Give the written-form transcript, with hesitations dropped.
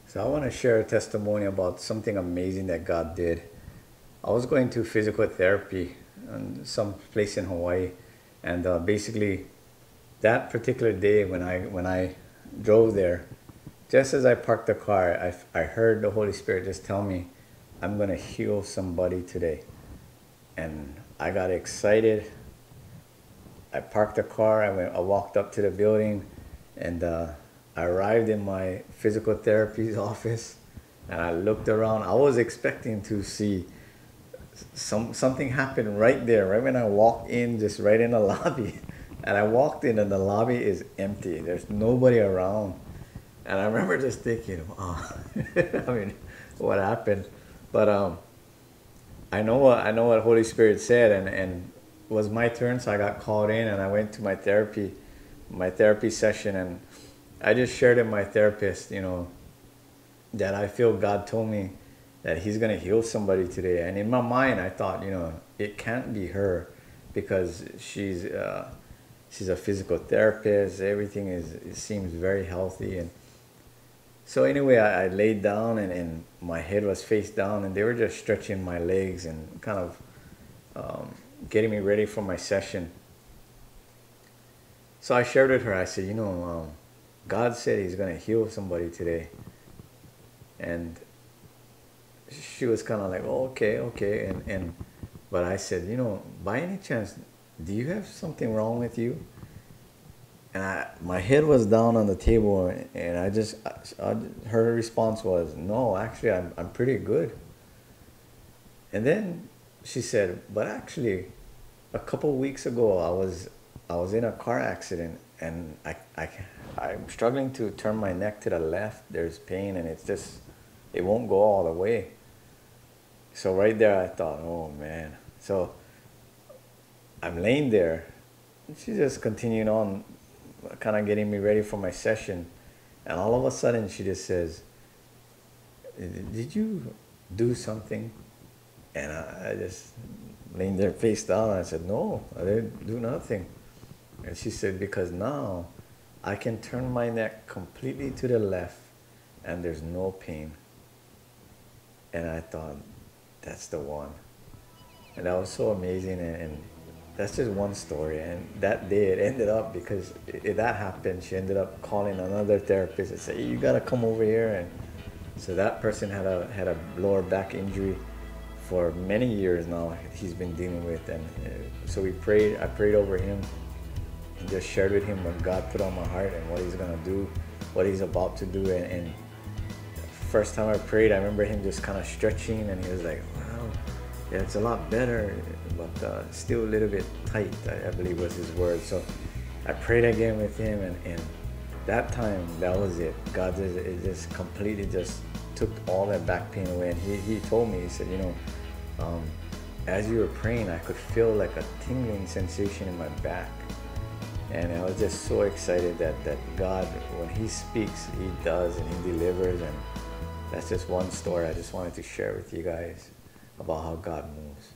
So I want to share a testimony about something amazing that God did. I was going to physical therapy in some place in Hawaii, and basically that particular day when I drove there, just as I parked the car, I heard the Holy Spirit just tell me, "I'm gonna heal somebody today," and I got excited. I parked the car. I walked up to the building, and I arrived in my physical therapy's office, and I looked around. I was expecting to see something happen right there, right when I walked in, just right in the lobby. And I walked in, and the lobby is empty. There's nobody around. And I remember just thinking, oh, I mean, what happened? But I know what Holy Spirit said, and it was my turn, so I got called in, and I went to my therapy session, and I just shared with my therapist, that I feel God told me that He's gonna heal somebody today, and in my mind I thought, it can't be her because she's a physical therapist. Everything it seems very healthy, and so anyway, I laid down, and my head was face down, and they were just stretching my legs and kind of getting me ready for my session. So I shared with her. I said, God said He's gonna heal somebody today, and she was kind of like, oh, okay, okay, and but I said, by any chance, do you have something wrong with you? And my head was down on the table, and her response was, no, actually, I'm pretty good. And then she said, but actually, a couple weeks ago, I was in a car accident, and I'm struggling to turn my neck to the left. There's pain, and it won't go all the way. So right there, I thought, oh man. So I'm laying there. She's just continuing on, kind of getting me ready for my session. And all of a sudden, she just says, did you do something? And I just laying there face down. And I said, no, I didn't do nothing. And she said, because now I can turn my neck completely to the left and there's no pain. And I thought, that's the one. And that was so amazing. And that's just one story. And that day it ended up, because that happened, she ended up calling another therapist and said, hey, you got to come over here. And so that person had a lower back injury for many years now he's been dealing with. And so I prayed over him and just shared with him what God put on my heart and what He's going to do, what He's about to do. And first time I prayed, I remember him just kind of stretching, and he was like, wow, yeah, it's a lot better, but still a little bit tight, I believe was his word. So I prayed again with him, and that time, that was it. God just completely just took all that back pain away. And he told me, he said, as you were praying, I could feel like a tingling sensation in my back. And I was just so excited that God, when He speaks, He does, and He delivers. And that's just one story I just wanted to share with you guys about how God moves.